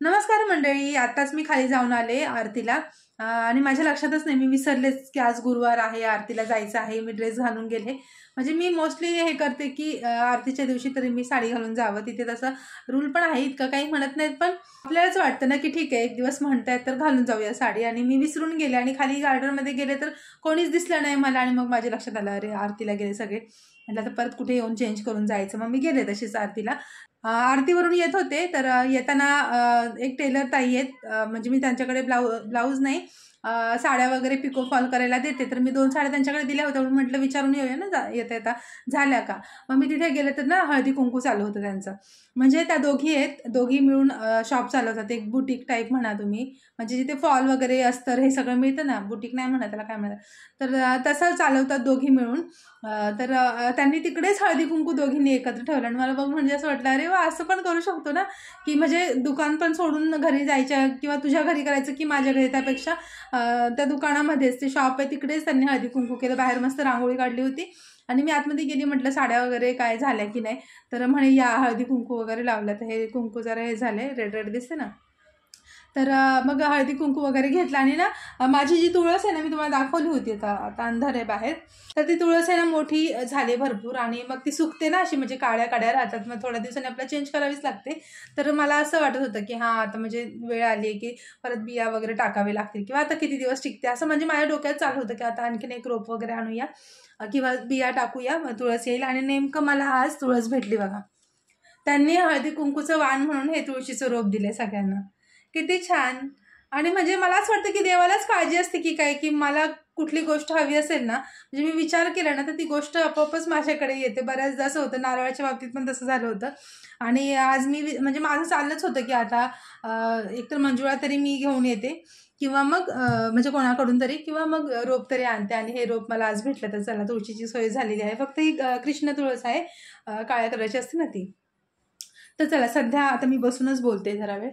नमस्कार मंडळी, आताच मी खाली जाऊन आले आरतीला आणि माझ्या लक्षातच नाही, मी विसरलेच की आज गुरुवार आहे, आरतीला जायचं आहे. मी ड्रेस घालून गेले. म्हणजे मी मोस्टली हे करते की आरतीच्या दिवशी तरी मी साडी घालून जावं. तिथे तसं रूल पण आहे, इतकं काही म्हणत नाहीत, पण आपल्यालाच वाटतं ना की ठीक आहे, एक दिवस म्हणतायत तर घालून जाऊया साडी. आणि मी विसरून गेले आणि खाली गार्डनमध्ये गेले तर कोणीच दिसलं नाही मला. आणि मग माझ्या लक्षात आलं, अरे आरतीला गेले सगळे. म्हटलं तर परत कुठे येऊन चेंज करून जायचं. मग मी गेले तशीच आरतीला. आरतीवरून येत होते तर येताना एक टेलर ताई आहेत, म्हणजे मी त्यांच्याकडे ब्लाऊज नाही, साड्या वगैरे पिको फॉल करायला देते. तर मी 2 साड्या त्यांच्याकडे दिल्या होत्या, म्हणून म्हटलं विचारून येऊया ना येता येता झाल्या का. मग मी तिथे गेले तर ना हळदी कुंकू चालू होतं त्यांचं. म्हणजे त्या दोघी आहेत, दोघी मिळून शॉप चालवतात. एक बुटीक टाईप म्हणा तुम्ही, म्हणजे जिथे फॉल वगैरे अस्तर हे सगळं मिळतं ना, बुटीक नाही म्हणा त्याला, काय म्हणतात, तर तसं चालवतात दोघी मिळून. तर त्यांनी तिकडेच हळदी कुंकू दोघींनी एकत्र ठेवलं. आणि मला बघ म्हणजे असं वाटलं, अरे वा, असं पण करू शकतो ना, की म्हणजे दुकान पण सोडून घरी जायच्या किंवा तुझ्या घरी करायचं की माझ्या घरी, त्यापेक्षा त्या दुकानामध्येच ते शॉप आहे तिकडेच त्यांनी हळदी कुंकू केलं. बाहेर मस्त रांगोळी काढली होती. आणि मी आतमध्ये गेली, म्हटलं साड्या वगैरे काय झाल्या की नाही. तर म्हणे या हळदी कुंकू वगैरे लावलं. तर हे कुंकू जरा हे झाले, रेड रेड दिसते ना. तर मग हळदी कुंकू वगैरे घेतला. आणि ना माझी जी तुळस आहे ना, मी तुम्हाला दाखवली होती, आता अंधार आहे बाहेर, तर ती तुळस आहे ना मोठी झाली भरपूर. आणि मग ती सुकते ना अशी, म्हणजे काळ्या काड्या राहतात, मग थोड्या दिवसांनी आपल्याला चेंज करावीच लागते. तर मला असं वाटत होतं की हां, आता म्हणजे वेळ आली आहे की परत बिया वगैरे टाकावे लागतील, किंवा आता किती दिवस टिकते असं म्हणजे माझ्या डोक्यात चालू होतं की आता आणखीन एक रोप वगैरे आणूया किंवा बिया टाकूया, मग तुळस येईल. आणि नेमकं मला आज तुळस भेटली बघा. त्यांनी हळदी कुंकूचं वाण म्हणून हे तुळशीचं रोप दिले सगळ्यांना. किती छान. आणि म्हणजे मला असं वाटतं की देवालाच काळजी असते की काय, की मला कुठली गोष्ट हवी असेल ना, म्हणजे मी विचार केला ना, तर ती गोष्ट आपोआपच माझ्याकडे येते. बऱ्याचदा असं होतं, नारळाच्या बाबतीत पण तसं झालं होतं. आणि आज मी म्हणजे माझं चाललंच होतं की आता एकतर मंजुळा तरी मी घेऊन येते, किंवा मग म्हणजे कोणाकडून तरी, किंवा मग रोप तरी आणते. आणि हे रोप मला आज भेटलं, तर चला तुळशीची सोय झालेली आहे. फक्त ही कृष्ण तुळस आहे, काळ्या कलरची असते ना ती. तर चला सध्या आता मी बसूनच बोलते जरा वेळ.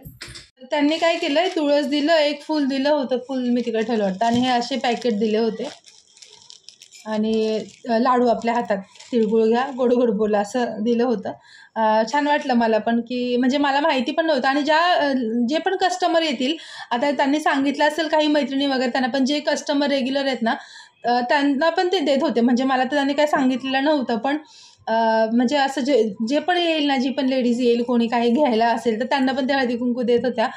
त्यांनी काय केलंय, तुळस दिलं, एक फूल दिलं होतं, फूल मी तिकडे ठेवलं होतं. आणि हे असे पॅकेट दिले होते. आणि लाडू आपल्या हातात, तिळगुळ घ्या, गोड गोड बोला, असं दिलं होतं. छान वाटलं मला पण, की म्हणजे मला माहिती पण नव्हतं. आणि जे पण कस्टमर येतील, आता त्यांनी सांगितलं असेल काही मैत्रिणी वगैरे त्यांना, पण जे कस्टमर रेग्युलर आहेत ना, त्यांना पण ते देत होते. म्हणजे मला तर त्यांनी काय सांगितलेलं नव्हतं, पण म्हणजे असं जे जे पण येईल ना, जी पण लेडीज येईल, कोणी काही घ्यायला असेल, तर त्यांना पण त्या हळदी कुंकू देत होत्या.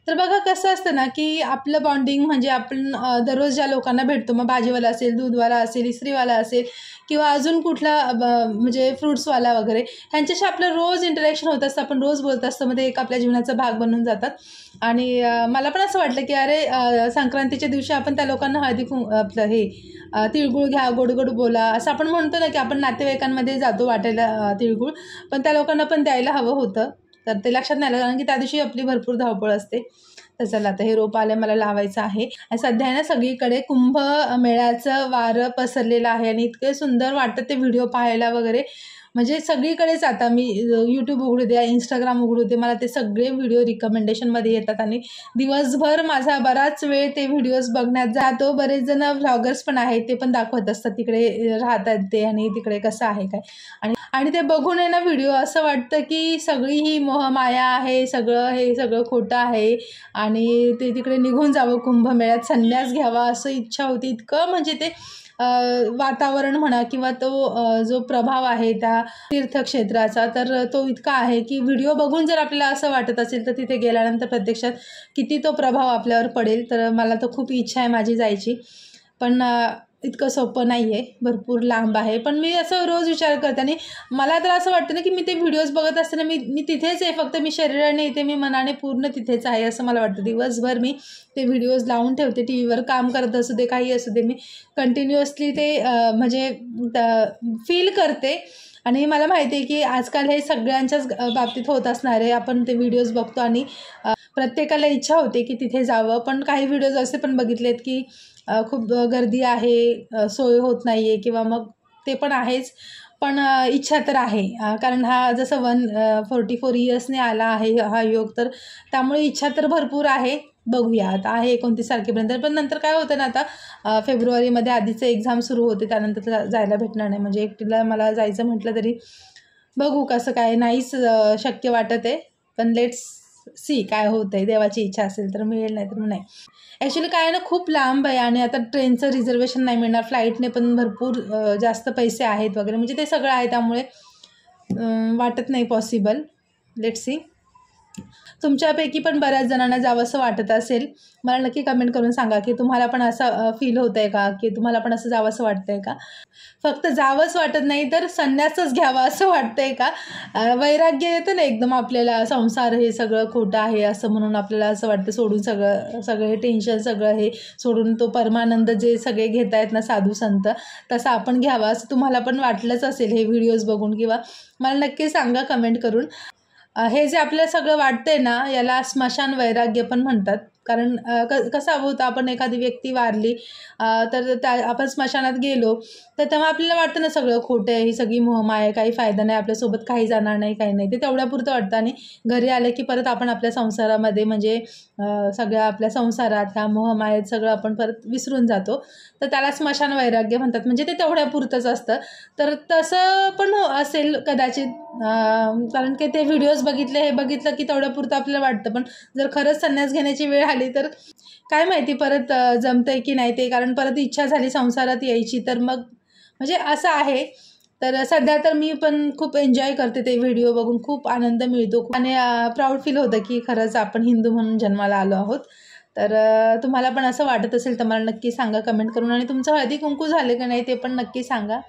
तर बघा कसं असतं ना, की आपलं बॉन्डिंग म्हणजे आपण दररोज ज्या लोकांना भेटतो, मग भाजीवाला असेल, दूधवाला असेल, इस्त्रीवाला असेल, किंवा अजून कुठला म्हणजे फ्रुट्सवाला वगैरे, ह्यांच्याशी आपलं रोज इंटरॅक्शन होत असतं, आपण रोज बोलत असतो, मग ते एक आपल्या जीवनाचा भाग बनून जातात. आणि मला पण असं वाटलं की अरे संक्रांतीच्या दिवशी आपण त्या लोकांना आपलं हे तिळगुळ घ्या, गोड गोड बोला, असं आपण म्हणतो ना, की आपण नातेवाईकांमध्ये जातो वाटायला तिळगुळ, पण त्या लोकांना पण द्यायला हवं होतं. तर ते लक्षात नाही आलं, कारण की त्या दिवशी आपली भरपूर धावपळ असते. तर चला आता हे रोप आलं, मला लावायचं आहे. आणि सध्या आहे ना सगळीकडे कुंभ मेळ्याचं वारं पसरलेलं आहे. आणि इतके सुंदर वाटतं ते व्हिडिओ पाहायला वगैरे. म्हणजे सगळीकडेच आता मी यूट्यूब उघडू द्या, इंस्टाग्राम उघडू दे, मला ते सगळे व्हिडिओ रिकमेंडेशनमध्ये येतात. आणि दिवसभर माझा बराच वेळ ते व्हिडिओज बघण्यात जातो. बरेच जण व्लॉगर्स पण आहेत, ते पण दाखवत असतात तिकडे राहतात ते, आणि तिकडे कसं आहे काय. आणि ते बघून आहे ना व्हिडिओ, असं वाटतं की सगळी ही मोहमाया आहे, हे सगळं खोटं आहे. आणि ते तिकडे निघून जावं, कुंभमेळ्यात संन्यास घ्यावा, असं इच्छा होती. इतकं म्हणजे ते वातावरण म्हणा, किंवा तो जो प्रभाव आहे त्या तीर्थक्षेत्राचा, तर तो इतका आहे की व्हिडिओ बघून जर आपल्याला असं वाटत असेल, तर तिथे गेल्यानंतर प्रत्यक्षात किती तो प्रभाव आपल्यावर पडेल. तर मला तर खूप इच्छा आहे माझी जायची, पण इतकं सोपं नाही आहे, भरपूर लांब आहे. पण मी असं रोज विचार करते. आणि मला तर असं वाटतं ना, की मी ते व्हिडिओज बघत असताना मी तिथेच आहे, फक्त मी शरीराने इथे, मी मनाने पूर्ण तिथेच आहे, असं मला वाटतं. दिवसभर मी ते व्हिडिओज लावून ठेवते, टी व्हीवर काम करत असू दे, काही असू दे, मी कंटिन्युअसली ते म्हणजे फील करते. आणि मला माहिती आहे की आजकाल हे सगळ्यांच्याच बाबतीत होत असणार आहे. आपण ते व्हिडिओज बघतो आणि प्रत्येकाला इच्छा होते की तिथे जावं, पण काही व्हिडिओज असे पण बघितलेत की खूप गर्दी आहे, सोय होत नाही आहे, किंवा मग ते पण आहेच. पण इच्छा तर आहे, कारण हा जसं 144 इयर्सने आला आहे हा योग, तर त्यामुळे इच्छा तर भरपूर आहे. बघूया, आता आहे 29 तारखेपर्यंत. पण नंतर काय होतं ना, आता फेब्रुवारीमध्ये आधीचं एक्झाम सुरू होते, त्यानंतर जायला भेटणार नाही. म्हणजे एकटीला मला जायचं म्हटलं तरी बघू कसं काय, नाहीच शक्य वाटत आहे. पण लेट्स सी काय होतं आहे, देवाची इच्छा असेल तर मिळेल, नाही तर नाही. ॲक्च्युली काय ना, खूप लांब आहे आणि आता ट्रेनचं रिझर्वेशन नाही मिळणार, फ्लाईटने पण भरपूर जास्त पैसे आहेत वगैरे, म्हणजे ते सगळं आहे, त्यामुळे वाटत नाही पॉसिबल. Let's see. तुमच्यापैकी पण बऱ्याच जणांना जावंसं वाटत असेल, मला नक्की कमेंट करून सांगा की तुम्हाला पण असं फील होतं आहे का, की तुम्हाला पण असं जावंसं वाटतं आहे का? फक्त जावंच वाटत नाही तर संन्यासच घ्यावा असं वाटतं आहे का? वैराग्य येतं ना एकदम आपल्याला, संसार हे सगळं खोटं आहे असं म्हणून आपल्याला असं वाटतं, सोडून सगळं हे टेन्शन सगळं हे सोडून तो परमानंद जे सगळे घेत आहेत ना साधू संत, तसं आपण घ्यावा असं तुम्हाला पण वाटलंच असेल हे व्हिडिओज बघून, किंवा मला नक्की सांगा कमेंट करून. हे जे आपल्याला सगळं वाटतंय ना, याला स्मशान वैराग्य पण म्हणतात. कारण कसं होतं, आपण एखादी व्यक्ती वारली तर आपण स्मशानात गेलो तर तेव्हा आपल्याला वाटतं ना सगळं खोटं आहे, ही सगळी मोहमाया आहे, काही फायदा नाही, आपल्यासोबत काही जाणार नाही, काही नाही, ते तेवढ्यापुरतं वाटतं. आणि घरी आले की परत आपण आपल्या संसारामध्ये, म्हणजे सगळ्या आपल्या संसारात ह्या मोहमायेत सगळं आपण परत विसरून जातो. तर त्याला स्मशान वैराग्य म्हणतात, म्हणजे ते तेवढ्यापुरतंच असतं. तर तसं पण असेल कदाचित, कारण की ते व्हिडिओज हे बघितलं की तेवढ्यापुरतं आपल्याला वाटतं. पण जर खरंच संन्यास घेण्याची वेळ आली तर काय माहिती परत जमतंय की नाही ते, कारण परत इच्छा झाली संसारात यायची तर मग, म्हणजे असं आहे. तर सध्या तर मी पण खूप एन्जॉय करते ते व्हिडिओ बघून, खूप आनंद मिळतो आणि प्राऊड फील होतं की खरंच आपण हिंदू म्हणून जन्माला आलो आहोत. तर तुम्हाला पण असं वाटत असेल तर मला नक्की सांगा कमेंट करून, आणि तुमचं हळदी कुंकू झाले का नाही ते पण नक्की सांगा.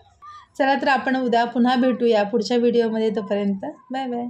चला तर आपण उद्या पुन्हा भेटूया पुढच्या व्हिडिओमध्ये. तोपर्यंत बाय बाय.